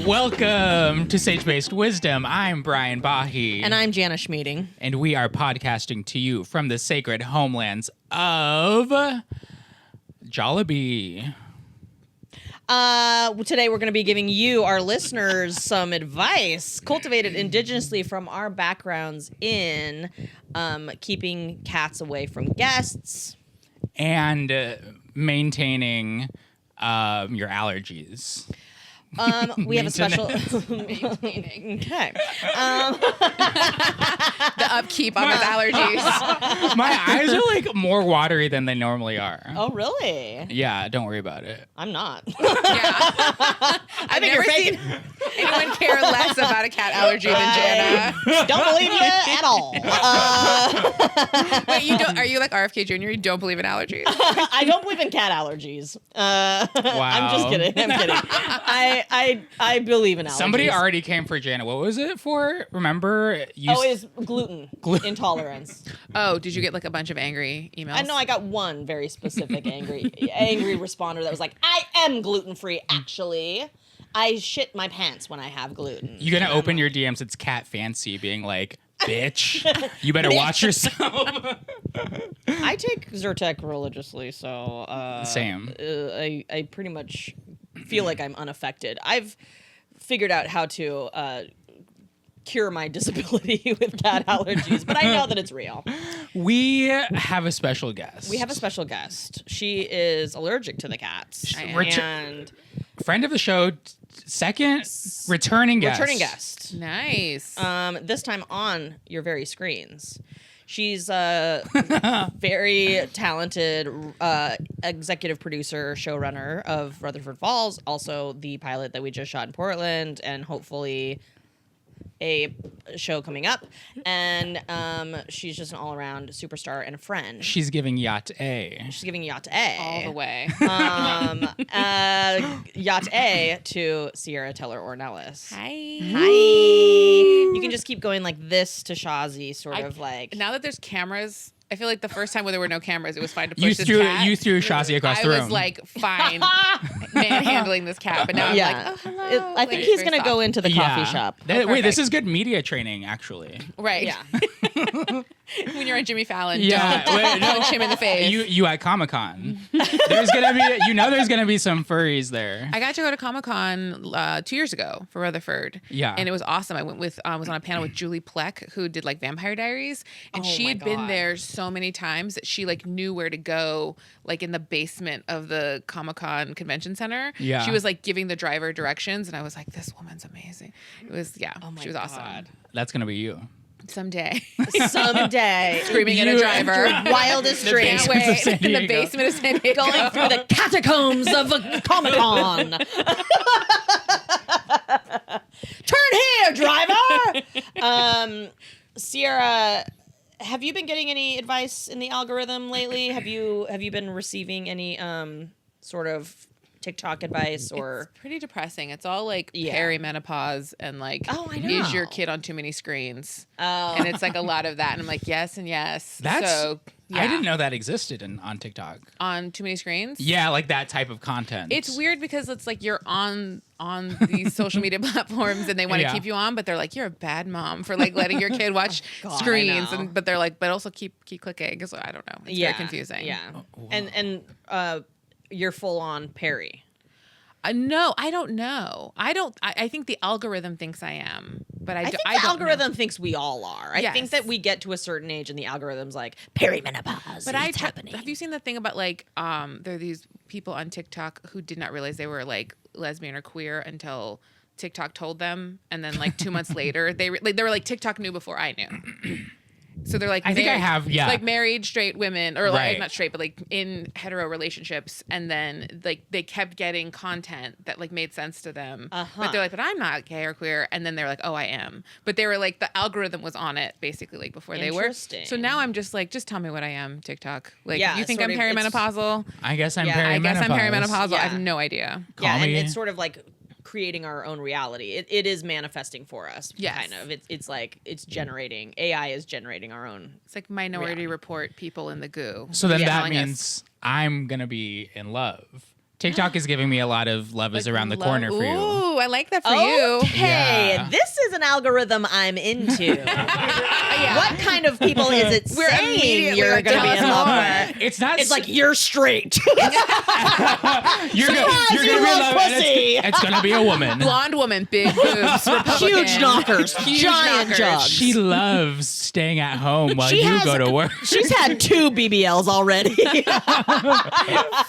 Welcome to Sage-Based Wisdom. I'm Brian Bahe. And I'm Jana Schmieding. And we are podcasting to you from the sacred homelands of Jollibee. Today we're going to be giving you, our listeners, some advice cultivated indigenously from our backgrounds in keeping cats away from guests. And maintaining your allergies. We have a special Maintaining. Okay. The upkeep on his allergies. My eyes are like more watery than they normally are. Oh, really? Yeah, don't worry about it. I'm not. Yeah. I think never you're faking. seen anyone care less about a cat allergy than Jana. Don't believe you at all. Wait, you don't? Are you like RFK Jr.? You don't believe in allergies? I don't believe in cat allergies. Wow. I'm just kidding. I'm kidding. I believe in allergies. Somebody already came for Jana. What was it for? Remember? It's gluten intolerance. Oh, did you get like a bunch of angry emails? I know I got one very specific angry responder that was like, I am gluten-free, actually. I shit my pants when I have gluten. You're going to open your DMs. It's Cat Fancy being like, bitch, you better watch yourself. I take Zyrtec religiously, so... Same. I pretty much feel like I'm unaffected. I've figured out how to cure my disability with cat allergies, but I know that it's real. We have a special guest. We have a special guest. She is allergic to the cats. And friend of the show, second returning guest. Returning guest. Nice. This time on your very screens. She's a very talented executive producer, showrunner of Rutherford Falls, also the pilot that we just shot in Portland, and hopefully a show coming up. And she's just an all-around superstar and a friend. She's giving Yacht A. She's giving Yacht A. All the way. Yacht A to Sierra Teller Ornelas. Hi. Hi. You can just keep going like this to Shazi, sort of like... Now that there's cameras, I feel like the first time when there were no cameras, it was fine to push this cat. You threw Shazi across the room. I was like, fine, manhandling this cat, but now I'm like, oh, hello. I think he's going to go into the coffee shop. Wait, this is good media training, actually. Right. Yeah. When you're on Jimmy Fallon, Yeah. don't punch him in the face. You at Comic-Con. There's gonna be some furries there. I got to go to Comic-Con 2 years ago for Rutherford. Yeah. And it was awesome. I went with was on a panel with Julie Plec, who did like Vampire Diaries, and she had been there so many times that she like knew where to go, like in the basement of the Comic-Con convention center. Yeah. She was like giving the driver directions, and I was like, this woman's amazing. It was she was awesome. That's gonna be you. Someday. Screaming at a driver. Wildest dreams. Can't wait. In the basement of San Diego. Going through the catacombs of a Comic-Con. Turn here, driver! Sierra, have you been getting any advice in the algorithm lately? Have you been receiving any sort of TikTok advice or... It's pretty depressing. It's all like perimenopause and like, I know. is your kid on too many screens? Oh. And it's like a lot of that. And I'm like, yes and yes. I didn't know that existed on TikTok. On too many screens? Yeah, like that type of content. It's weird because it's like you're on these social media platforms and they want to keep you on, but they're like, you're a bad mom for like letting your kid watch screens. But they're like, but also keep clicking. So I don't know. It's very confusing. Yeah. And you're full on Perry. No, I don't know. I think the algorithm thinks I am, but I think don't the algorithm know. thinks we all are. I think that we get to a certain age and the algorithm's like, perimenopause. But it's happening. Have you seen the thing about like there are these people on TikTok who did not realize they were like lesbian or queer until TikTok told them, and then like 2 months later they were like TikTok knew before I knew. So they're like, I think I have, like married straight women, or like not straight, but like in hetero relationships, and then like they kept getting content that like made sense to them, but they're like, but I'm not gay or queer, and then they're like, oh, I am, but they were like, the algorithm was on it basically like before they were. So now I'm just like, just tell me what I am, TikTok. Like, you think I'm perimenopausal? I guess I'm I perimenopausal. guess I'm perimenopausal. I have no idea. Call me. And it's sort of like creating our own reality. It is manifesting for us. Yes. Kind of. It's like it's generating. AI is generating our own. It's like Minority Report people in the goo. So then that telling us- means I'm going to be in love. TikTok is giving me a lot of love is around the corner for you. Ooh, I like that for you. Okay, Yeah. this is an algorithm I'm into. What kind of people is it We're saying immediately you're like, going to be tell in us love more. with? It's not. It's like you're straight. you're gonna you be in love love. And pussy. it's gonna be a woman. Blonde woman, big boobs, Republican. Huge knockers, Huge giant knockers. jugs. She loves staying at home while She you has- go to work. She's had 2 BBLs already.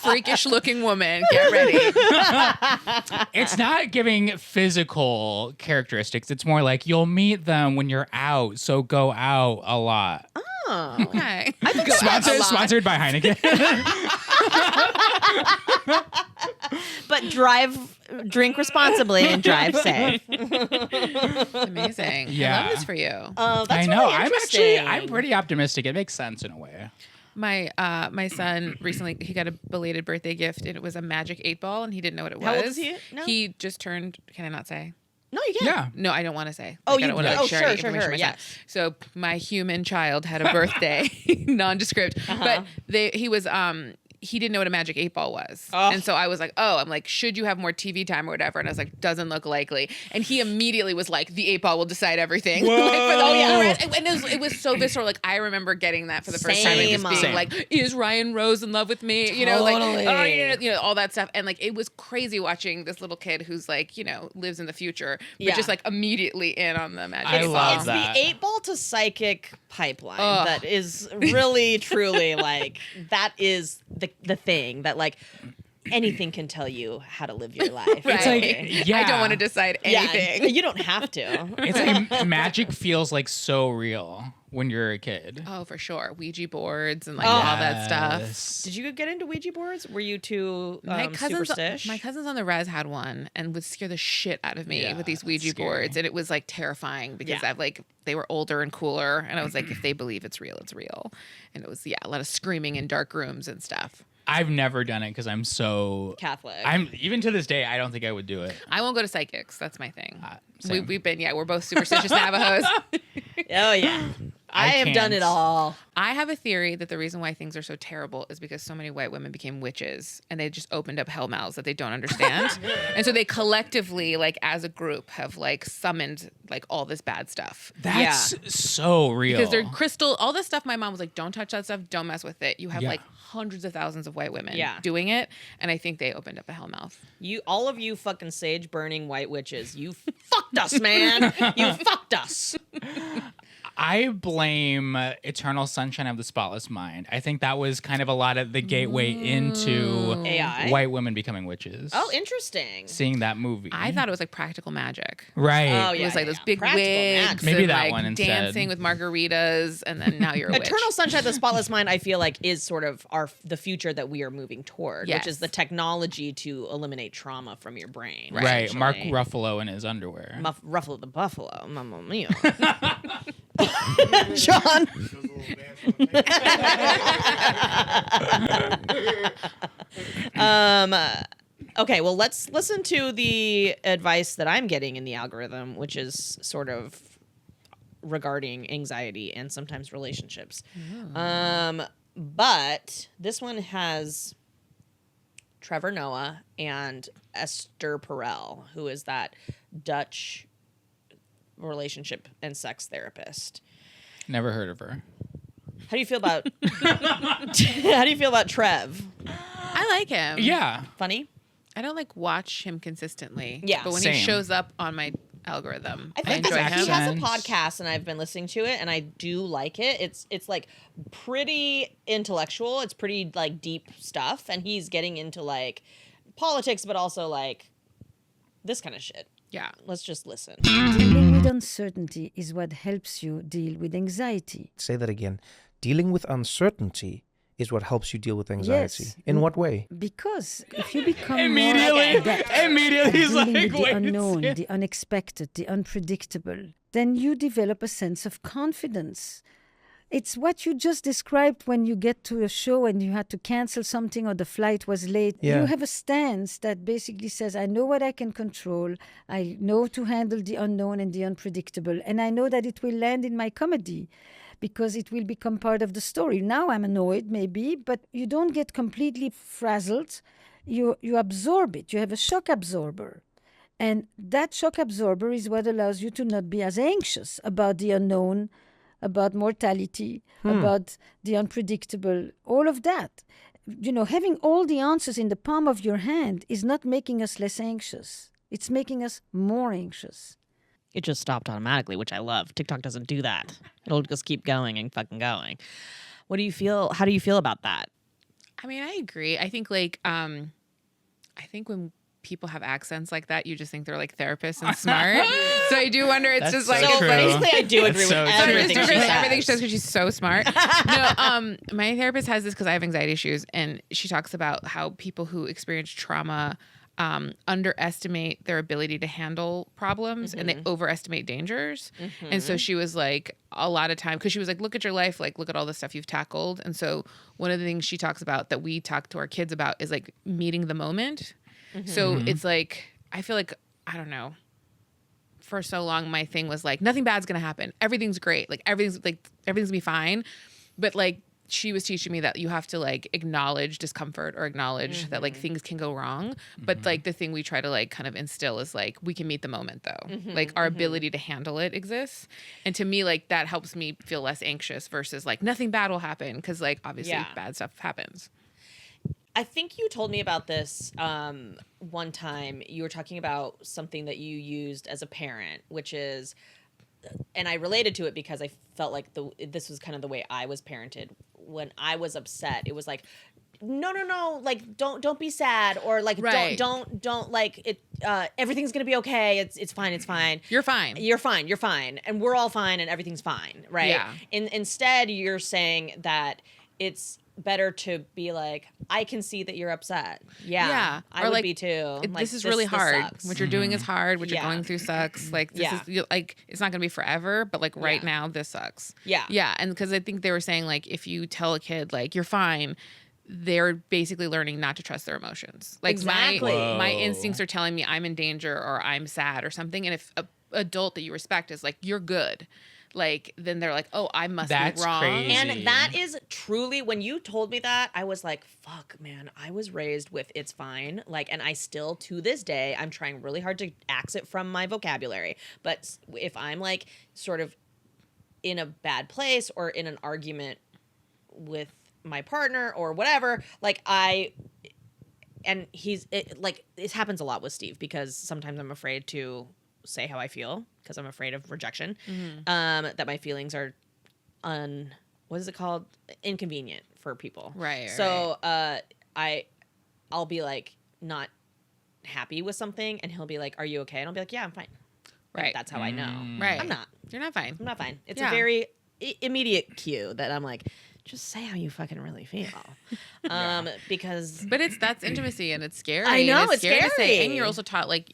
Freakish looking woman. Get ready. It's not giving physical characteristics. It's more like you'll meet them when you're out, so go out a lot. Oh. Okay. Sponsored by Heineken. But drink responsibly and drive safe. Amazing. I Yeah. love this for you. Oh, that's I know. really interesting. I'm pretty optimistic. It makes sense in a way. My son recently he got a belated birthday gift and it was a magic 8-ball and he didn't know what it was. How old is he now? He just turned. Can I not say? No, you can't. Yeah. No, I don't want to say. Oh, Like, I you- don't want to oh, share sure, any sure, information sure, with my son. So my human child had a birthday, nondescript, but he didn't know what a magic 8-ball was. Oh. And so I was like, I'm like, should you have more TV time or whatever? And I was like, doesn't look likely. And he immediately was like, the 8-ball will decide everything. Whoa. And it was so visceral. Like I remember getting that for the first time and just being Same. like, is Ryan Rose in love with me? You know, like, Totally. oh, you know, all that stuff. And like, it was crazy watching this little kid who's like, you know, lives in the future, but Yeah. just like immediately in on the magic I 8-ball. love It's that. the 8-ball to psychic pipeline Ugh. that is really, truly like, that is the thing that like anything can tell you how to live your life. Right. It's like, yeah. I don't want to decide anything. Yeah, you don't have to. It's like magic feels like so real when you're a kid. Oh, for sure. Ouija boards and like all that stuff. Yes. Did you get into Ouija boards? Were you too superstitious? My cousins on the res had one and would scare the shit out of me Yeah, with these Ouija it's scary. boards, and it was like terrifying because Yeah. I've like they were older and cooler, and I was like, if they believe it's real, it's real, and it was a lot of screaming in dark rooms and stuff. I've never done it because I'm so Catholic. I'm even to this day. I don't think I would do it. I won't go to psychics. That's my thing. Same. We've been we're both superstitious Navajos. Oh yeah. I have done can't. it all. I have a theory that the reason why things are so terrible is because so many white women became witches and they just opened up hell mouths that they don't understand. And so they collectively, like as a group, have like summoned like all this bad stuff. That's so real. Because they're crystal, all this stuff my mom was like, don't touch that stuff, don't mess with it. You have Yeah. like hundreds of thousands of white women Yeah. doing it. And I think they opened up a hell mouth. All of you fucking sage burning white witches, you fucked us, man. You fucked us. I blame Eternal Sunshine of the Spotless Mind. I think that was kind of a lot of the gateway into AI? white women becoming witches. Oh, interesting. Seeing that movie. I thought it was like practical magic. Right. Oh, It yeah, was like yeah, those yeah. big Practical wigs, magic. Maybe and, that like, one instead. dancing with margaritas, and then now you're a witch. Eternal Sunshine of the Spotless Mind, I feel like, is sort of the future that we are moving toward, which Yes. is the technology to eliminate trauma from your brain. Right. Mark essentially. Ruffalo in his underwear. Ruffalo the Buffalo, Mamma Mia. John. Okay, well, let's listen to the advice that I'm getting in the algorithm, which is sort of regarding anxiety and sometimes relationships. But this one has Trevor Noah and Esther Perel, who is that Dutch relationship and sex therapist. Never heard of her. How do you feel about How do you feel about Trev? I like him. Yeah. Funny? I don't like watch him consistently. Yeah. But when Same. he shows up on my algorithm, I I think enjoy he him. has a Sense. podcast and I've been listening to it and I do like it. It's like pretty intellectual. It's pretty like deep stuff and he's getting into like politics but also like this kind of shit. Yeah. Let's just listen. Dealing with uncertainty is what helps you deal with anxiety. Say that again. Dealing with uncertainty is what helps you deal with anxiety. Yes. In what way? Because if you become Immediately, more adept at immediately he's dealing like, with the wait, unknown, it's- the unexpected, the unpredictable, then you develop a sense of confidence. It's what you just described when you get to a show and you had to cancel something or the flight was late. Yeah. You have a stance that basically says, I know what I can control. I know to handle the unknown and the unpredictable. And I know that it will land in my comedy because it will become part of the story. Now I'm annoyed, maybe, but you don't get completely frazzled. You absorb it. You have a shock absorber. And that shock absorber is what allows you to not be as anxious about the unknown, about mortality, about the unpredictable, all of that. Having all the answers in the palm of your hand is not making us less anxious. It's making us more anxious. It just stopped automatically, which I love. TikTok doesn't do that. It'll just keep going and fucking going. What do you feel? How do you feel about that? I mean, I agree. I think when people have accents like that, you just think they're like therapists and smart. So I do wonder. It's just like so true. basically, I do agree with everything she says. Everything she says because she's so smart. No, my therapist has this because I have anxiety issues, and she talks about how people who experience trauma underestimate their ability to handle problems and they overestimate dangers. And so she was like, a lot of time, because she was like, look at your life, like look at all the stuff you've tackled. And so one of the things she talks about that we talk to our kids about is like meeting the moment. So it's like, I feel like, I don't know, for so long my thing was like, nothing bad's gonna happen, everything's great, like everything's gonna be fine. But like she was teaching me that you have to like acknowledge discomfort or acknowledge that like things can go wrong. But like the thing we try to like kind of instill is like, we can meet the moment though. Like our ability to handle it exists. And to me, like that helps me feel less anxious versus like nothing bad will happen. Cause like obviously bad stuff happens. I think you told me about this one time. You were talking about something that you used as a parent, which is, and I related to it because I felt like this was kind of the way I was parented. When I was upset, it was like, no, like don't be sad, or like don't like it. Everything's gonna be okay. It's fine. You're fine, and we're all fine, and everything's fine, right? Yeah. Instead, you're saying that it's better to be like, I can see that you're upset. Yeah. I would like, be too. Like, this is really hard. Sucks. What you're doing is hard. What you're going through sucks. Like this is like, it's not gonna be forever, but like right now this sucks. Yeah. And because I think they were saying like, if you tell a kid like you're fine, they're basically learning not to trust their emotions. Like my instincts are telling me I'm in danger or I'm sad or something. And if an adult that you respect is like, you're good, like then they're like, oh, I must be wrong. Crazy. And that is truly, when you told me that, I was like, fuck, man, I was raised with it's fine. Like, and I still, to this day, I'm trying really hard to axe it from my vocabulary. But if I'm like sort of in a bad place or in an argument with my partner or whatever, like this happens a lot with Steve, because sometimes I'm afraid to say how I feel because I'm afraid of rejection. That my feelings are what is it called? Inconvenient for people. Right. So I'll be like not happy with something, and he'll be like, "Are you okay?" And I'll be like, "Yeah, I'm fine." Right. And that's how I know. Right. I'm not. You're not fine. I'm not fine. It's a very immediate cue that I'm like, just say how you fucking really feel. Because that's intimacy, and it's scary. I know, and it's scary to say. And you're also taught like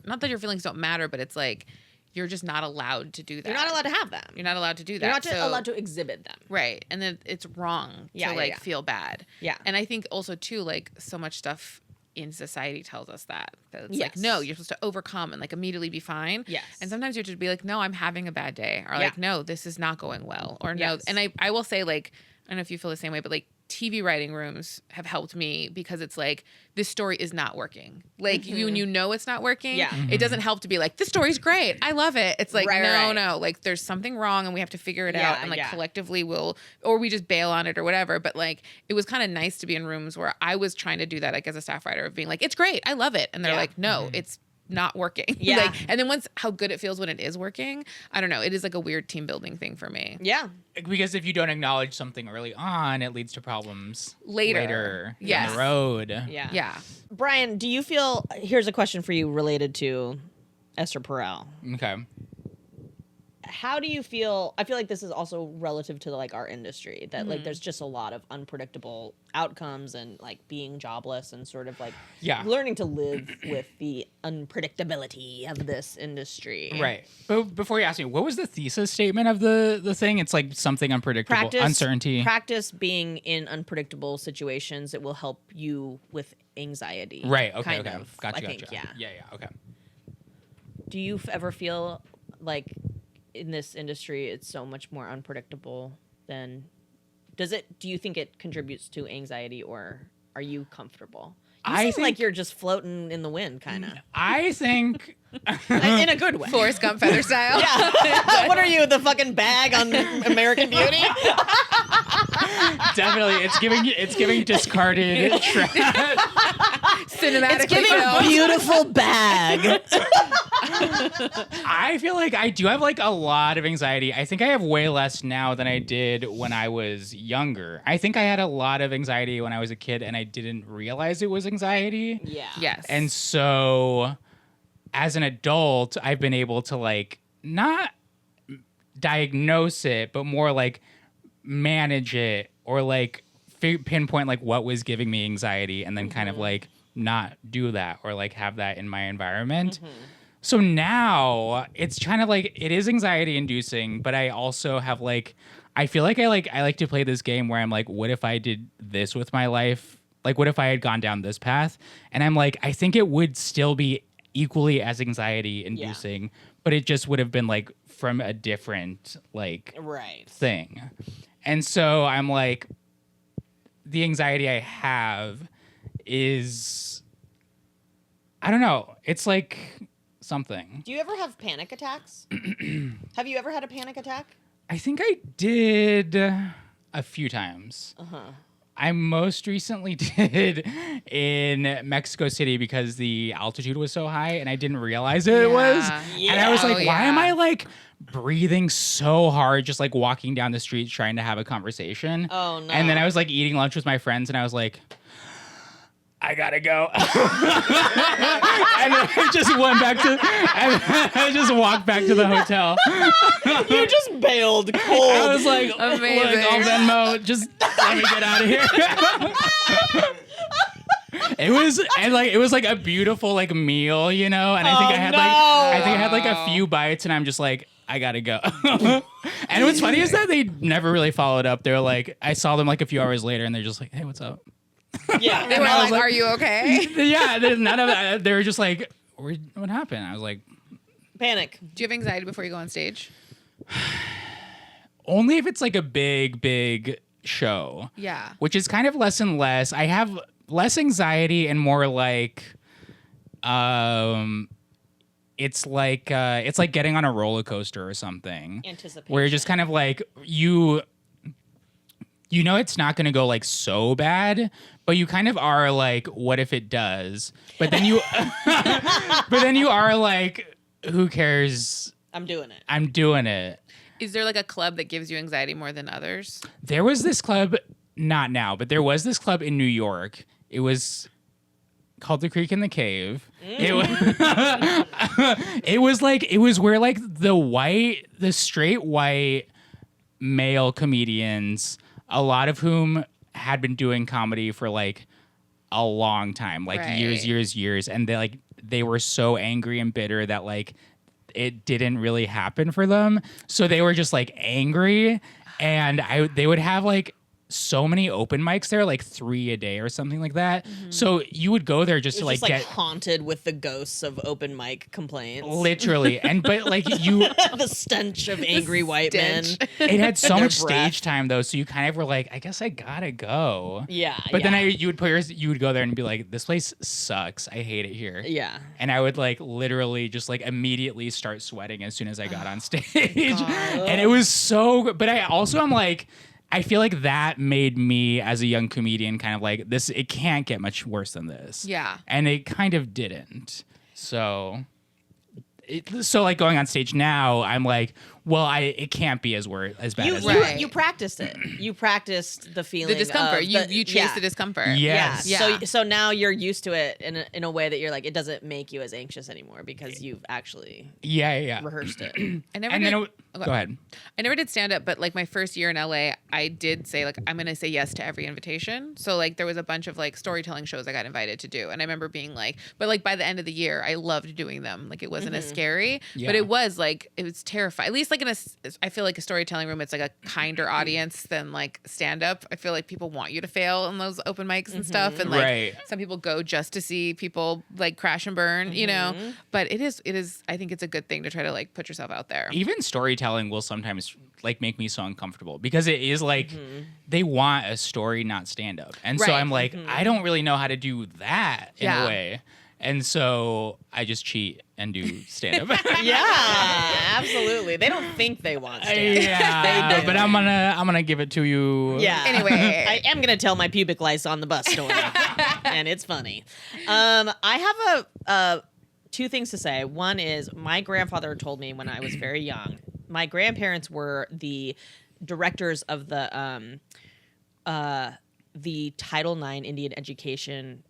not that your feelings don't matter, but it's like you're just not allowed to do that. You're not allowed to have them. You're not allowed to do that. You're not allowed to exhibit them. Right. And then it's wrong to feel bad. Yeah. And I think also too, like so much stuff in society tells us that it's like, no, you're supposed to overcome and like immediately be fine. Yes. And sometimes you have to be like, no, I'm having a bad day, or like, no, this is not going well, or no. And I will say, like, I don't know if you feel the same way, but like TV writing rooms have helped me, because it's like, this story is not working. Like when you know it's not working, it doesn't help to be like, this story's great, I love it. It's like, no, like there's something wrong and we have to figure it out, and like collectively or we just bail on it or whatever. But like, it was kind of nice to be in rooms where I was trying to do that, like as a staff writer, of being like, it's great, I love it. And they're like, no, it's not working. Like, and then once how good it feels when it is working, I don't know, it is like a weird team building thing for me. Because if you don't acknowledge something early on, it leads to problems later down the road. Brian, do you feel, here's a question for you related to Esther Perel. Okay. how do you feel? I feel like this is also relative to like our industry, that like there's just a lot of unpredictable outcomes and like being jobless and sort of like learning to live with the unpredictability of this industry. Right. But before you ask me, what was the thesis statement of the thing? It's like something unpredictable, uncertainty. Practice being in unpredictable situations. It will help you with anxiety. Right. Okay. Kind okay. of, Gotcha. I think, gotcha. yeah. Yeah. Okay. Do you ever feel like in this industry it's so much more unpredictable than do you think it contributes to anxiety, or are you comfortable? You seem like you're just floating in the wind, kind of. I think in a good way. Forrest Gump feather style. Yeah. What are you, the fucking bag on American Beauty? Definitely, it's giving discarded Cinematically, it's giving beautiful bag. I feel like I do have like a lot of anxiety. I think I have way less now than I did when I was younger. I think I had a lot of anxiety when I was a kid and I didn't realize it was anxiety. Yeah. Yes. And so as an adult, I've been able to like not diagnose it, but more like manage it, or like pinpoint like what was giving me anxiety, and then kind of like not do that or like have that in my environment. So now it's kind of like it is anxiety inducing, but I also have like I feel like I like to play this game where I'm like, what if I did this with my life? Like, what if I had gone down this path? And I'm like, I think it would still be equally as anxiety inducing, but it just would have been like from a different like thing. And so I'm like, the anxiety I have is, I don't know. It's like something. Do you ever have panic attacks? Have you ever had a panic attack? I think I did a few times. I most recently did in Mexico City because the altitude was so high and I didn't realize it was. And I was like, why am I like breathing so hard just like walking down the street trying to have a conversation? Oh, no. And then I was like eating lunch with my friends and I was like, I gotta go. And then I just went back to, I just walked back to the hotel. You just bailed cold. I was like, amazing. Look, I'll Venmo, just let me get out of here. It was like a beautiful like meal, you know, and I think I had like a few bites, and I'm just like, I gotta go. And what's funny is that they never really followed up. They're like, I saw them like a few hours later, and they're just like, hey, what's up? Yeah, They were like, "Are you okay?" Yeah, none of that. They were just like, "What happened?" I was like, panic. Do you have anxiety before you go on stage? only if it's like a big show. Yeah. Which is kind of less and less. I have less anxiety and more like, it's like getting on a roller coaster or something. Anticipation. Where you're just kind of like you know it's not going to go like so bad, but you kind of are like, what if it does? But then you are like, who cares? I'm doing it. Is there like a club that gives you anxiety more than others? There was this club, not now, but there was this club in New York. It was called The Creek in the Cave. It was where like the straight white male comedians, a lot of whom had been doing comedy for like a long time, like years, and they were so angry and bitter that like it didn't really happen for them, so they were just like angry, and they would have like so many open mics there, like 3 a day or something like that. So you would go there just to like get haunted with the ghosts of open mic complaints. Literally. But like the stench of angry white men. It had so much stage time though, so you kind of were like, I guess I gotta go. Yeah. But then you would go there and be like, this place sucks. I hate it here. Yeah. And I would like literally just like immediately start sweating as soon as I got on stage. And it was so, but I also am like, I feel like that made me as a young comedian kind of like this, it can't get much worse than this. Yeah. And it kind of didn't. So like going on stage now, I'm like, Well, it can't be as bad as You that. you practiced it. You practiced the feeling, The discomfort. of You chase the discomfort. Yes. Yeah. Yeah. So now you're used to it in a way that you're like, it doesn't make you as anxious anymore because you've actually Yeah. rehearsed it. I never And did, then go ahead. I never did stand up, but like my first year in LA, I did say like I'm gonna say yes to every invitation. So like there was a bunch of like storytelling shows I got invited to do, and I remember being like, but like by the end of the year, I loved doing them. Like it wasn't as scary, Yeah. but it was terrifying. At least like I feel like a storytelling room, it's like a kinder audience than like stand up. I feel like people want you to fail in those open mics and stuff, and like Right. some people go just to see people like crash and burn, you know. But it is. I think it's a good thing to try to like put yourself out there. Even storytelling will sometimes like make me so uncomfortable because it is like they want a story, not stand up. And so Right. I'm like, I don't really know how to do that in a way. And so I just cheat and do stand up. Yeah, absolutely. They don't think they want stand-up. Yeah, They do. but I'm gonna give it to you. Yeah. Anyway. I am gonna tell my pubic lice on the bus story, and it's funny. I have two things to say. One is my grandfather told me when I was very young. My grandparents were the directors of the Title IX Indian education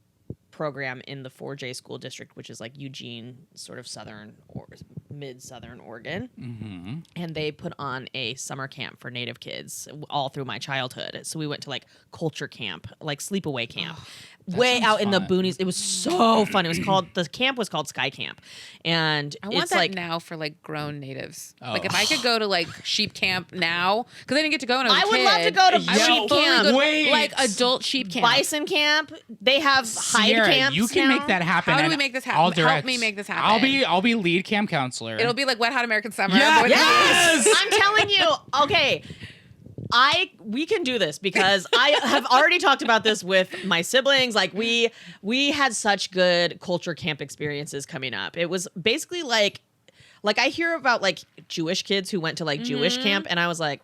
program in the 4J school district, which is like Eugene, sort of southern or mid-southern Oregon. And they put on a summer camp for Native kids all through my childhood. So we went to like culture camp, like sleepaway camp, way out in the fun. boonies. It was so fun. The camp was called Sky Camp, and I want it's that like now for like grown natives. Oh. Like if I could go to like sheep camp now, because I didn't get to go when I was a I would kid. love to go to I would sheep fully camp. go to, Wait. like adult sheep camp. bison camp. They have hide Sierra, camps. you can now. make that happen. How do and we make this happen? I'll Help direct. me make this happen. I'll be lead camp counselor. It'll be like Wet Hot American Summer. Yeah. but with- Yes! I'm telling you. Okay. We can do this because I have already talked about this with my siblings. Like we had such good culture camp experiences coming up. It was basically like I hear about like Jewish kids who went to like Jewish camp, and I was like,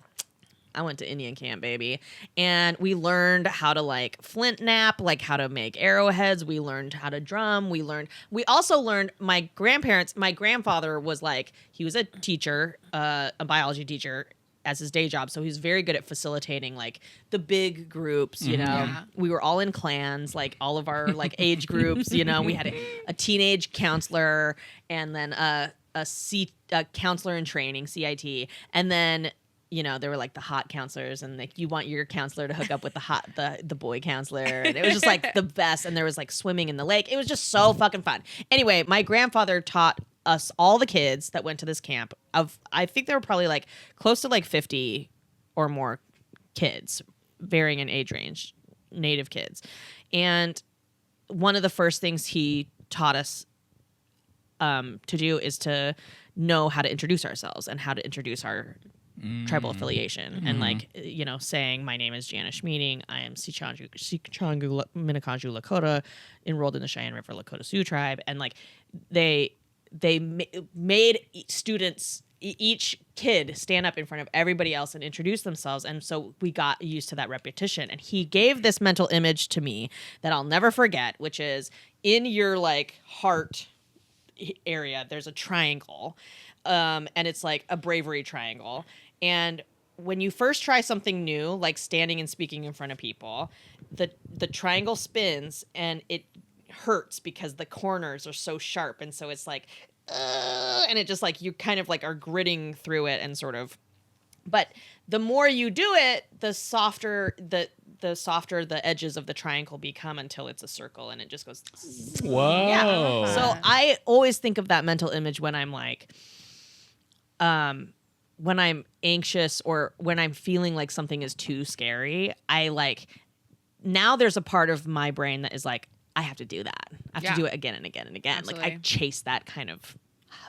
I went to Indian camp, baby. And we learned how to like flint knap, like how to make arrowheads. We learned how to drum. We also learned my grandfather was like, he was a teacher, a biology teacher as his day job. So he was very good at facilitating like the big groups, you know. Yeah. We were all in clans, like all of our like age groups, you know. We had a teenage counselor and then a counselor in training, CIT. And then you know, there were like the hot counselors, and like you want your counselor to hook up with the boy counselor, and it was just like the best. And there was like swimming in the lake. It was just so fucking fun. Anyway, my grandfather taught us, all the kids that went to this camp, I think there were probably like close to like 50 or more kids, varying in age range, Native kids. And one of the first things he taught us to do is to know how to introduce ourselves and how to introduce our tribal affiliation, and like, you know, saying my name is Jana Schmieding, I am Sichangu Minneconjou Lakota, enrolled in the Cheyenne River Lakota Sioux tribe, and like they made students, each kid, stand up in front of everybody else and introduce themselves, and so we got used to that repetition. And he gave this mental image to me that I'll never forget, which is in your like heart area there's a triangle, and it's like a bravery triangle. And when you first try something new, like standing and speaking in front of people, the triangle spins and it hurts because the corners are so sharp, and so it's like and it just like you kind of like are gritting through it, and sort of, but the more you do it, the softer the edges of the triangle become, until it's a circle and it just goes Whoa. yeah. So I always think of that mental image when I'm like when I'm anxious or when I'm feeling like something is too scary. I like, now there's a part of my brain that is like, I have to do that. I have to do it again and again and again. Absolutely. Like I chase that kind of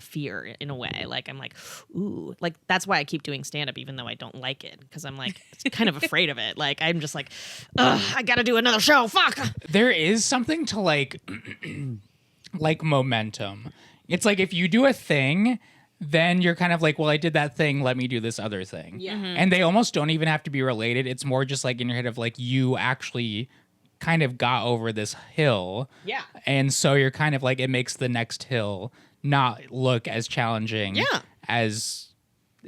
fear in a way. Like I'm like, ooh, like that's why I keep doing stand up even though I don't like it, because I'm like kind of afraid of it. Like I'm just like, ugh, I gotta do another show. Fuck. There is something to like like momentum. It's like if you do a thing, then you're kind of like, well, I did that thing, let me do this other thing. Yeah. And they almost don't even have to be related. It's more just like in your head of like, you actually kind of got over this hill. Yeah. And so you're kind of like, it makes the next hill not look as challenging Yeah. as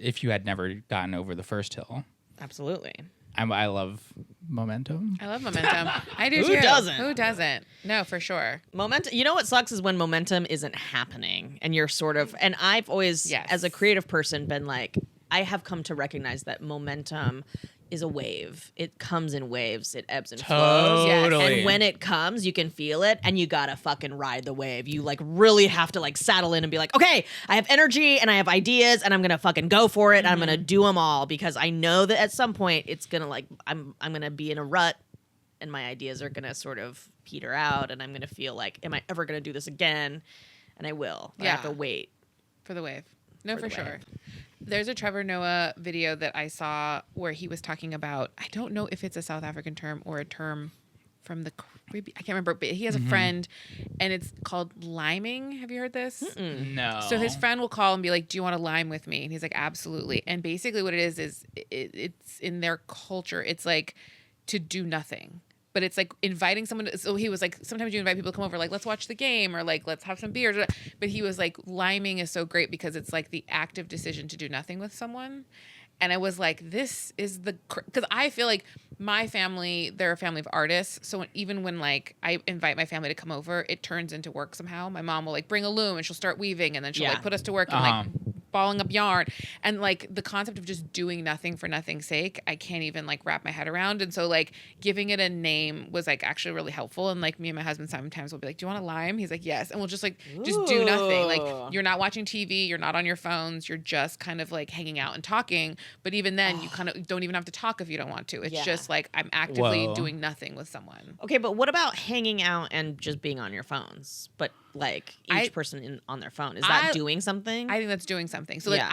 if you had never gotten over the first hill. Absolutely. I love momentum. I love momentum. I do Who too. doesn't? Who doesn't? No, for sure. Momentum. You know what sucks is when momentum isn't happening and you're sort of, and I've always, Yes. as a creative person, been like, I have come to recognize that momentum is a wave. It comes in waves. It ebbs and flows. Totally. And when it comes, you can feel it, and you gotta fucking ride the wave. You like really have to like saddle in and be like, okay, I have energy and I have ideas, and I'm gonna fucking go for it. And I'm gonna do them all because I know that at some point it's gonna like I'm gonna be in a rut, and my ideas are gonna sort of peter out, and I'm gonna feel like, am I ever gonna do this again? And I will. I have to wait. For the wave. No, For for the sure. wave. There's a Trevor Noah video that I saw where he was talking about, I don't know if it's a South African term or a term from the Caribbean. I can't remember, but he has a friend and it's called liming. Have you heard this? No. So his friend will call and be like, do you want to lime with me? And he's like, absolutely. And basically what it is it's in their culture. It's like to do nothing. But it's like inviting someone to, so he was like, sometimes you invite people to come over, like, let's watch the game or like, let's have some beers. But he was like, liming is so great because it's like the active decision to do nothing with someone. And I was like, this is because I feel like my family, they're a family of artists. So even when like I invite my family to come over, it turns into work somehow. My mom will like bring a loom and she'll start weaving and then she'll like put us to work and like balling up yarn. And like the concept of just doing nothing for nothing's sake, I can't even like wrap my head around. And so like giving it a name was like actually really helpful. And like me and my husband sometimes will be like, do you want a lime? He's like, yes. And we'll just like, just do nothing. Like you're not watching TV, you're not on your phones, you're just kind of like hanging out and talking. But even then you kind of don't even have to talk if you don't want to. It's just like I'm actively doing nothing with someone. Okay, but what about hanging out and just being on your phones? But like each person on their phone, is that doing something? I think that's doing something. So like Yeah.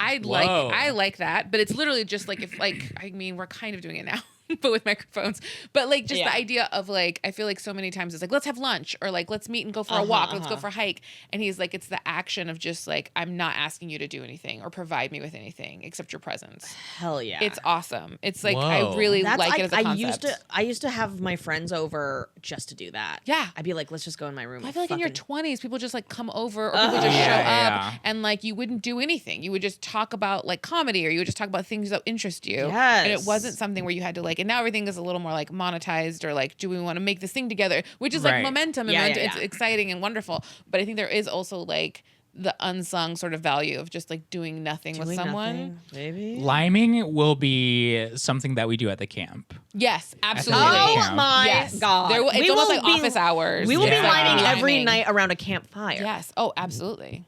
I like that, but it's literally just like if like I mean we're kind of doing it now. But with microphones, but like just the idea of like I feel like so many times it's like let's have lunch or like let's meet and go for a walk, let's go for a hike, and he's like it's the action of just like I'm not asking you to do anything or provide me with anything except your presence. Hell yeah, It's awesome. It's like I really like it as a concept. I used to have my friends over just to do that. Yeah. I'd be like, let's just go in my room. I feel like in your 20s, people just like come over or Uh-huh. people just show up Yeah. and like you wouldn't do anything. You would just talk about like comedy or you would just talk about things that interest you. Yes. And it wasn't something where you had to like, and now everything is a little more like monetized or like, do we want to make this thing together? Which is like Right. momentum. Yeah, And yeah, it's yeah. exciting and wonderful. But I think there is also like the unsung sort of value of just like doing nothing with someone. Maybe. Liming will be something that we do at the camp. Yes, absolutely. Oh, Oh my Yes. god! It's We almost will like be- office hours. We will Yeah. be liming Liming. every night around a campfire. Yes. Oh, absolutely.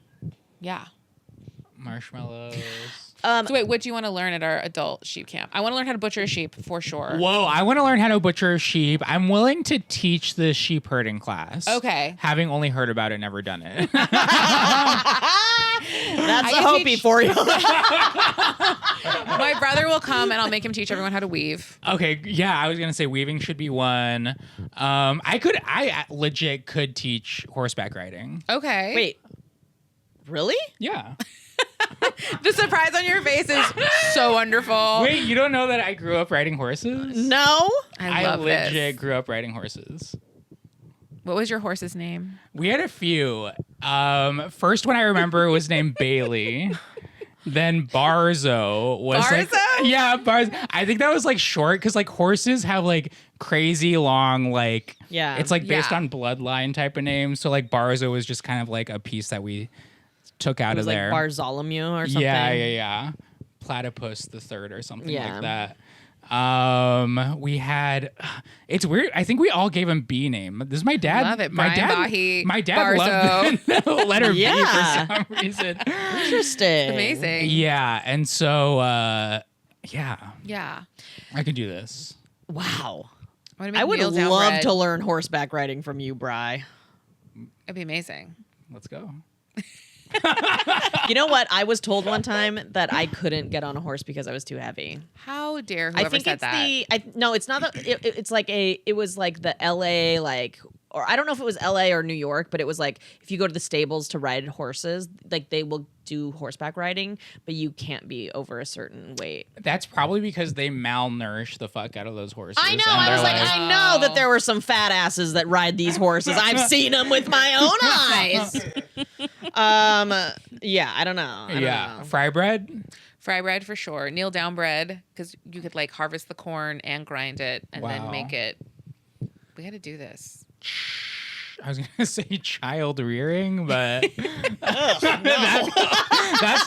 Yeah. Marshmallows. So wait, what do you want to learn at our adult sheep camp? I want to learn how to butcher a sheep for sure. Whoa, I want to learn how to butcher a sheep. I'm willing to teach the sheep herding class. Okay. Having only heard about it, never done it. That's I a can Hopi teach- for you. My brother will come and I'll make him teach everyone how to weave. Okay, yeah, I was gonna say weaving should be one. I legit could teach horseback riding. Okay. Wait, really? Yeah. The surprise on your face is so wonderful. Wait, you don't know that I grew up riding horses? No. I love legit this. grew up riding horses. What was your horse's name? We had a few. First one I remember was named Bailey. Then Barzo was like, Barzo? yeah, Barzo. I think that was like short because like horses have like crazy long like Yeah. It's like based Yeah. on bloodline type of names. So like Barzo was just kind of like a piece that we took out It was of like there. Barzolomew or something. Yeah. Platypus the third or something Yeah. like that. We had. It's weird. I think we all gave him B name. This is my dad. Love it. My Brian dad. Bahe, My dad loved the letter B Yeah. for some reason. Interesting. Amazing. Yeah, and so yeah, Yeah. I could do this. Wow. I'm gonna make I would meals down love bread. to learn horseback riding from you, Bri. It'd be amazing. Let's go. You know what? I was told one time that I couldn't get on a horse because I was too heavy. How dare whoever I think said it's that? no, it's not. It's like it was like the LA like or I don't know if it was LA or New York, but it was like if you go to the stables to ride horses, like they will do horseback riding, but you can't be over a certain weight. That's probably because they malnourish the fuck out of those horses. I know. and I was they're like, I know that there were some fat asses that ride these horses. I've seen them with my own eyes. Yeah, I don't know. I don't know. Fry bread. Fry bread for sure. Kneel down bread, because you could like harvest the corn and grind it and then make it. We got to do this. I was gonna say child rearing, but that's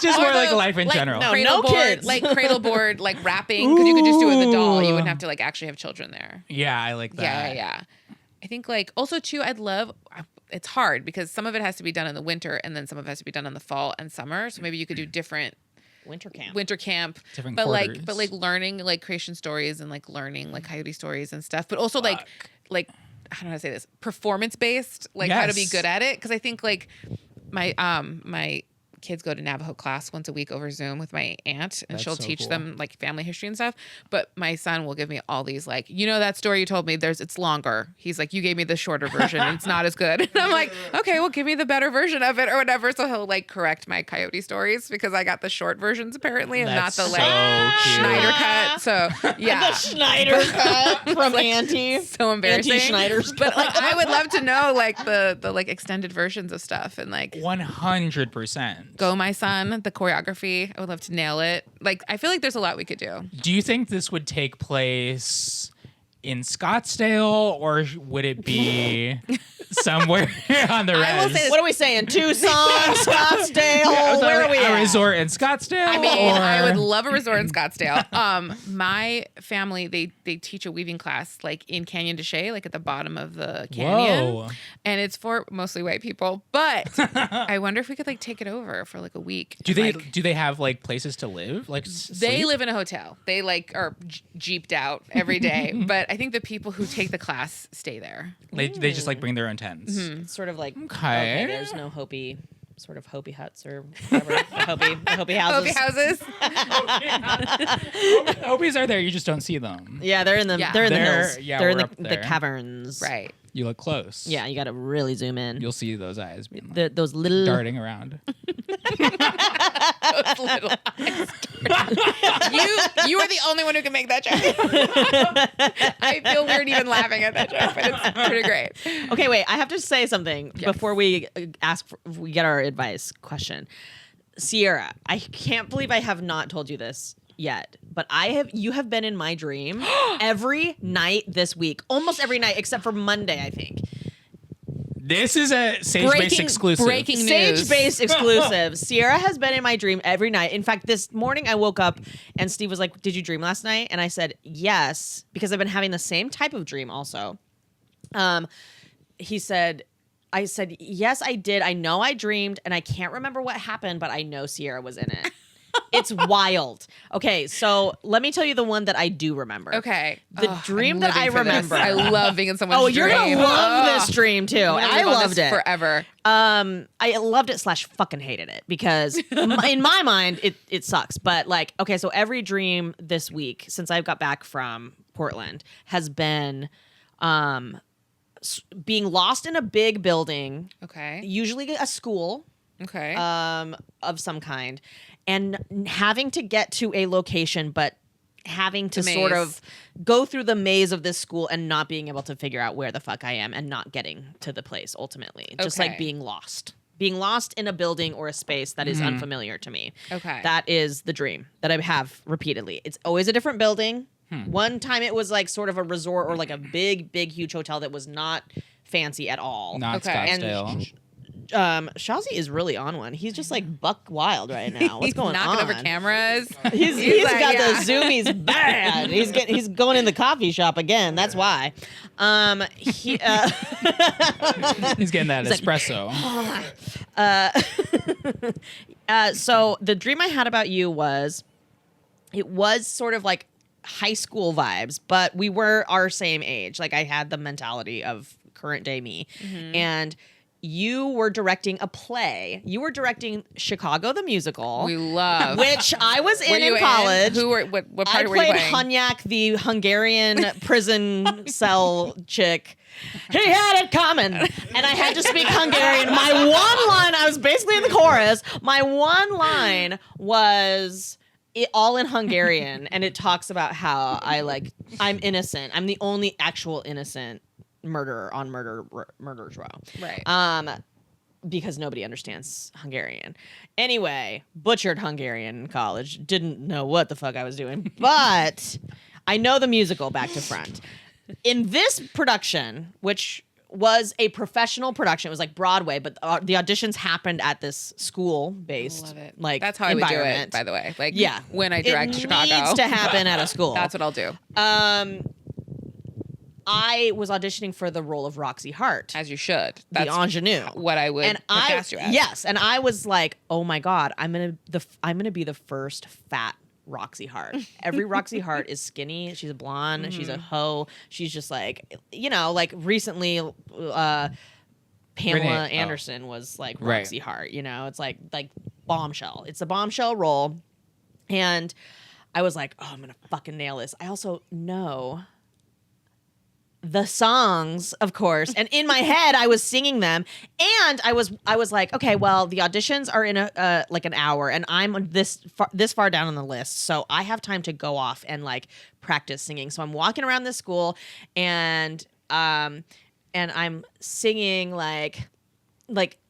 just more like life in general. No kids. Like cradle board, like wrapping, because you could just do it with a doll. You wouldn't have to like actually have children there. Yeah, I like that. Yeah. I think like also too, I'd love. It's hard because some of it has to be done in the winter, and then some of it has to be done in the fall and summer. So maybe you could do different. Winter camp, different but quarters. like learning like creation stories and like learning like coyote stories and stuff, but also like I don't know how to say this, performance based, like how to be good at it, because I think like my kids go to Navajo class once a week over Zoom with my aunt, and she'll teach them like family history and stuff. But my son will give me all these like, that story you told me, it's longer. He's like, you gave me the shorter version and it's not as good. And I'm like, okay, well give me the better version of it or whatever. So he'll like correct my coyote stories because I got the short versions apparently and That's not the so Schneider cut. So yeah. The Schneider cut from Auntie. So embarrassing. Auntie Schneider's but like I would love to know like the like extended versions of stuff and like 100%. Go My Son, the choreography. I would love to nail it. Like, I feel like there's a lot we could do. Do you think this would take place in Scottsdale, or would it be somewhere on the I will res? say this. What are we saying? Tucson, Scottsdale? Where are we a at? resort in Scottsdale? I mean, or... I would love a resort in Scottsdale. My family, they teach a weaving class like in Canyon de Chelly, like at the bottom of the canyon. Whoa. And it's for mostly white people. But I wonder if we could like take it over for like a week. Do And, they have like places to live? Like they sleep? live in a hotel. They like are jeeped out every day. But I think the people who take the class stay there. They just like bring their own tents. Mm-hmm. Sort of like, Okay. there's no Hopi, sort of Hopi huts or whatever. the Hopi houses. Hopi houses. Hopies are there, you just don't see them. Yeah, they're in the Yeah. they're in the They're- hills. yeah, they're in we're the, up the there. caverns. Right. You look close. Yeah, you got to really zoom in. You'll see those eyes being like, Those little darting around. Those little eyes. You are the only one who can make that joke. I feel weird even laughing at that joke, but it's pretty great. Okay, wait. I have to say something before we we get our advice question. Sierra, I can't believe I have not told you this yet, but you have been in my dream every night this week, almost every night except for Monday, I think. This is a Sage-based exclusive. Breaking news. Sage-based exclusive. Sierra has been in my dream every night. In fact, this morning I woke up and Steve was like, "Did you dream last night?" And I said, "Yes," because I've been having the same type of dream also. I said, "Yes, I did. I know I dreamed and I can't remember what happened, but I know Sierra was in it." It's wild. Okay, so let me tell you the one that I do remember. Okay. The dream I'm that I living for this. remember. I love being in someone's Oh, dream. you're gonna love this dream too. I loved it forever. I loved it / fucking hated it because in my mind it sucks. But like, okay, so every dream this week since I got back from Portland has been being lost in a big building, Okay. usually a school, Okay. of some kind, and having to get to a location, but having to The sort maze. of go through the maze of this school and not being able to figure out where the fuck I am and not getting to the place ultimately. Just like Okay. being lost. Being lost in a building or a space that is unfamiliar to me. Okay. That is the dream that I have repeatedly. It's always a different building. One time it was like sort of a resort or like a big, huge hotel that was not fancy at all. Not Okay. Scottsdale. Shazi is really on one. He's just like buck wild right now. What's He's going knocking on? over cameras. He's like, got yeah. the zoomies bad. He's going in the coffee shop again. That's why. He's getting that espresso. So the dream I had about you was, it was sort of like high school vibes, but we were our same age. Like I had the mentality of current day me, and you were directing a play. You were directing Chicago the Musical. We love. Which I was Were in you college. Who were what I part were you played playing? Hanyak, the Hungarian prison cell chick. He had it coming. And I had to speak Hungarian. My one line, I was basically in the chorus. My one line was all in Hungarian. And it talks about how I'm innocent. I'm the only actual innocent murderer on murderer's row. Right. Because nobody understands Hungarian. Anyway, butchered Hungarian in college. Didn't know what the fuck I was doing. But I know the musical back to front. In this production, which was a professional production, it was like Broadway, but the auditions happened at this school-based, Love it. like, That's how I would do it, environment. by the way. Like, Yeah. when I direct Chicago. It needs to happen at a school. That's what I'll do. I was auditioning for the role of Roxy Hart, As you should. the That's ingenue. what I would cast you as. Yes, and I was like, oh my god, I'm gonna be the first fat Roxy Hart. Every Roxy Hart is skinny. She's a blonde. She's a hoe. She's just like, like recently, Pamela Anderson was like Roxy Hart. It's like bombshell. It's a bombshell role, and I was like, oh, I'm gonna fucking nail this. I also know the songs, of course, and in my head I was singing them, and I was like, okay, well, the auditions are in an hour, and I'm this far down on the list, so I have time to go off and like practice singing. So I'm walking around this school, and I'm singing like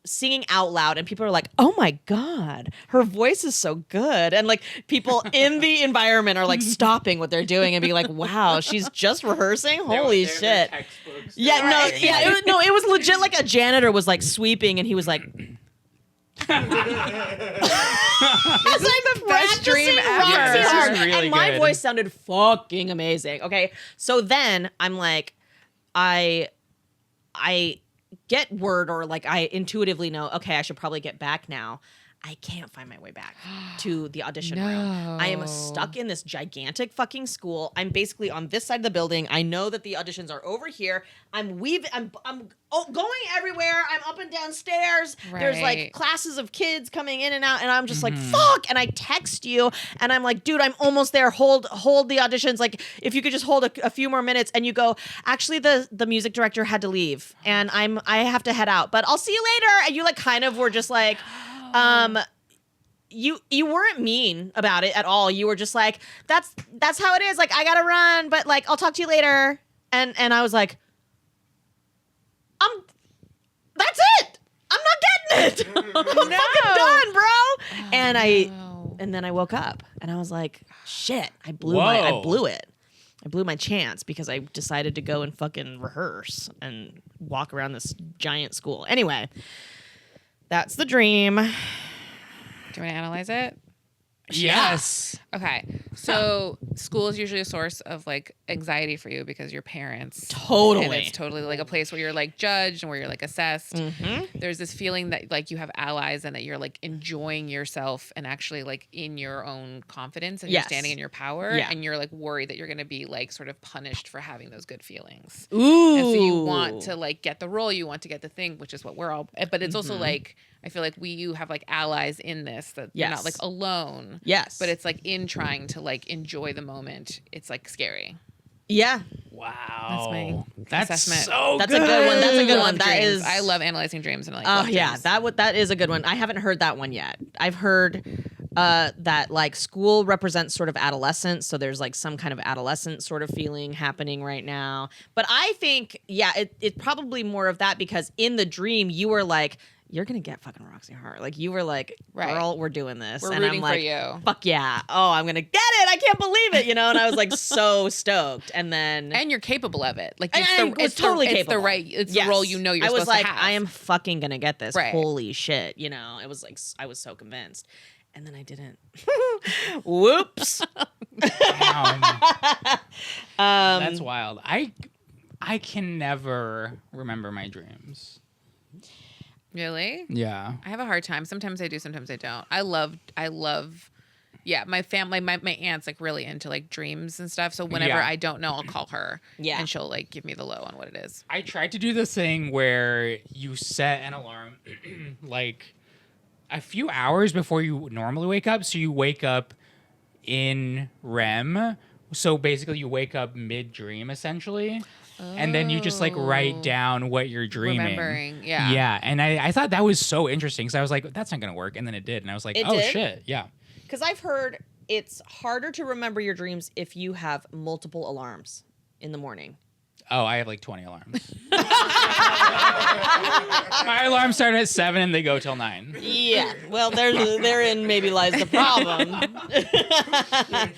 singing out loud, and people are like, oh my god, her voice is so good, and like people in the environment are like stopping what they're doing and being like, wow, she's just rehearsing, holy shit. It was legit. Like a janitor was like sweeping, and he was like, as I'm best dream ever. Roxy This is Hart, really and my good. voice sounded fucking amazing. Okay, so then I'm like, I get word, or like I intuitively know, okay, I should probably get back now. I can't find my way back to the audition room. I am stuck in this gigantic fucking school. I'm basically on this side of the building. I know that the auditions are over here. I'm going everywhere. I'm up and down stairs. There's like Right. classes of kids coming in and out, and I'm just like, fuck. And I text you, and I'm like, dude, I'm almost there. Hold the auditions. Like, if you could just hold a few more minutes. And you go, actually, the music director had to leave, and I have to head out, but I'll see you later. And you like kind of were just like, you weren't mean about it at all. You were just like, that's how it is. Like, I gotta run, but like, I'll talk to you later. And I was like, that's it. I'm not getting it. I'm fucking done, bro. And then I woke up, and I was like, shit, I blew it. I blew my chance because I decided to go and fucking rehearse and walk around this giant school. Anyway, that's the dream. Do you want to analyze it? Yes. Okay. So school is usually a source of like anxiety for you because your parents. Totally. And it's totally like a place where you're like judged and where you're like assessed. Mm-hmm. There's this feeling that like you have allies and that you're like enjoying yourself and actually like in your own confidence and Yes. you're standing in your power. Yeah. And you're like worried that you're going to be like sort of punished for having those good feelings. Ooh. And so you want to like get the role, you want to get the thing, which is what we're all, but it's also like, I feel like you have like allies in this, that you're not like alone. Yes. But it's like in trying to like enjoy the moment, it's like scary. Yeah. Wow. That's assessment. So That's good. a good one. That's a good Love one. That dreams. is. I love analyzing dreams and like. Oh love yeah, dreams. that is a good one. I haven't heard that one yet. I've heard that like school represents sort of adolescence, so there's like some kind of adolescent sort of feeling happening right now. But I think it's probably more of that, because in the dream you were like, you're gonna get fucking Roxy Hart. Like, you were like, girl, we're doing this. We're and rooting I'm like, for you. fuck yeah. Oh, I'm gonna get it. I can't believe it. And I was like so stoked. And then And you're capable of it. Like it's totally capable. It's the role you know you're I was supposed like, to have. I am fucking gonna get this. Right. Holy shit. It was like, I was so convinced. And then I didn't. Whoops. Damn. That's wild. I can never remember my dreams. Really? Yeah. I have a hard time. Sometimes I do, sometimes I don't. I love Yeah, my family, my aunt's like really into like dreams and stuff. So whenever I don't know, I'll call her. Yeah. And she'll like give me the low on what it is. I tried to do this thing where you set an alarm like a few hours before you normally wake up. So you wake up in REM. So basically you wake up mid-dream essentially. And then you just like write down what you're dreaming. Remembering, yeah. Yeah. And I thought that was so interesting because I was like, that's not going to work. And then it did. And I was like, It oh, did? shit. Yeah. Because I've heard it's harder to remember your dreams if you have multiple alarms in the morning. Oh, I have like 20 alarms. My alarms start at 7 and they go till 9. Yeah. Well, therein maybe lies the problem.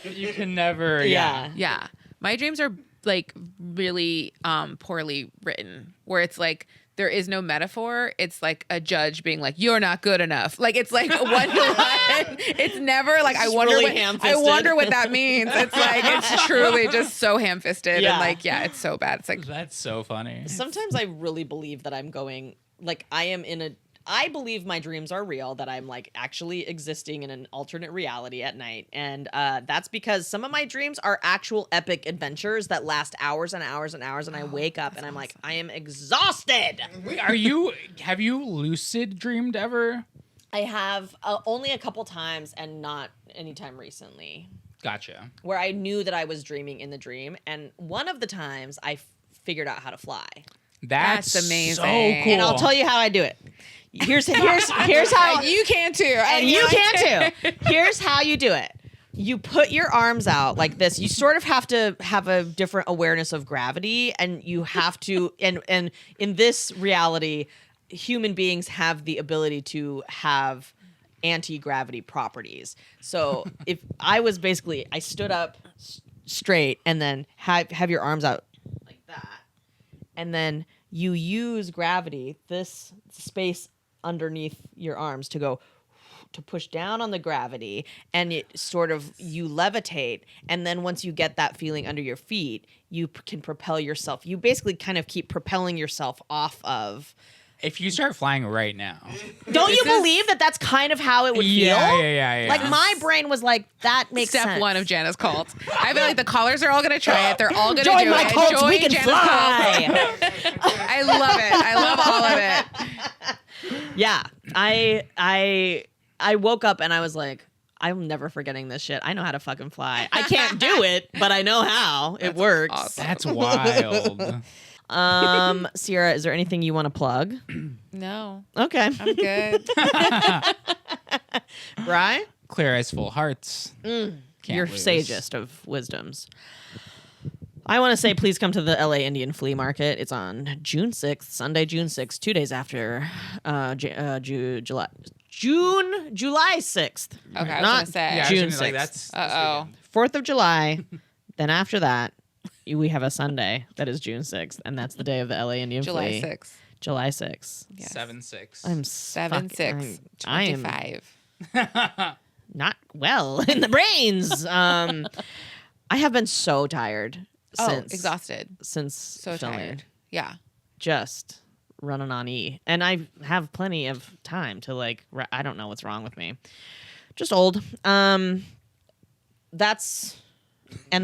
You can never. Yeah. Yeah. My dreams are like really poorly written, where it's like there is no metaphor. It's like a judge being like, "You're not good enough." Like it's like 1 to 1. It's never like I wonder really what ham-fisted. I wonder what that means. It's like it's truly just so ham-fisted Yeah. and like it's so bad. It's like That's so funny. Sometimes I really believe that I'm going, like, I believe my dreams are real, that I'm like actually existing in an alternate reality at night. And that's because some of my dreams are actual epic adventures that last hours and hours and hours. And I wake up and I'm like, I am exhausted. Wait, have you lucid dreamed ever? I have only a couple times and not anytime recently, Gotcha. where I knew that I was dreaming in the dream. And one of the times I figured out how to fly. That's amazing. so cool. And I'll tell you how I do it. Here's how you can too, and you can too. Here's how you do it. You put your arms out like this. You sort of have to have a different awareness of gravity, and you have to and in this reality, human beings have the ability to have anti-gravity properties. So if I was basically, I stood up straight and then have your arms out like that, and then you use gravity, this space underneath your arms, to push down on the gravity, and it sort of, you levitate, and then once you get that feeling under your feet, you can propel yourself. You basically kind of keep propelling yourself off of. If you start flying right now. Don't you believe that that's kind of how it would feel? Yeah. Like my brain was like, that makes Step sense. 1 of Jana's cult. I feel like the callers are all going to try it. They're all going to Join do my it. cult, Join we can Jana's fly. cult. I love it. I love all of it. Yeah, I woke up and I was like, I'm never forgetting this shit. I know how to fucking fly. I can't do it, but I know how. It works. awesome. That's wild. Sierra, is there anything you want to plug? No, Okay. I'm good. Right? Clear eyes, full hearts. Your lose. sagest of wisdoms. I want to say, please come to the LA Indian Flea Market. It's on June 6th, Sunday, June 6th, 2 days after July 6th. Okay, I was Not gonna say. Yeah, I was June gonna be like, 6th. that's Uh-oh. 4th of July. Then after that, we have a Sunday that is June 6th, and that's the day of the LA Indian July Flea. 6th. July 6th. Yes. 7-6. I'm 7-6. I am 25. not well in the brains. I have been so tired since exhausted. since So filming. tired. Yeah. Just running on E, and I have plenty of time to like. I don't know what's wrong with me. Just old. That's it. Oh,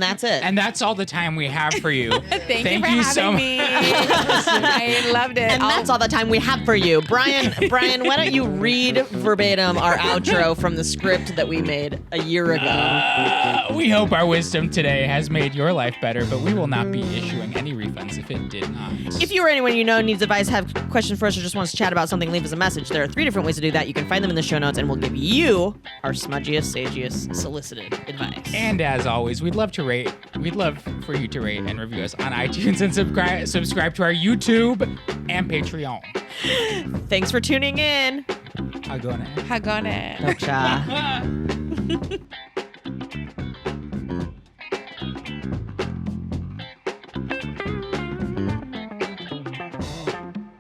And that's all the time we have for you. Thank you for you having so me. I loved it. And that's all the time we have for you. Brian, why don't you read verbatim our outro from the script that we made a year ago? We hope our wisdom today has made your life better, but we will not be issuing any refunds if it did not. If you or anyone you know needs advice, have questions for us, or just wants to chat about something, leave us a message. There are 3 different ways to do that. You can find them in the show notes, and we'll give you our smudgiest, sagiest, solicited advice. And as always, we'd love for you to rate and review us on iTunes and subscribe to our YouTube and Patreon. Thanks for tuning in. Hagone. Hagone. Doksha.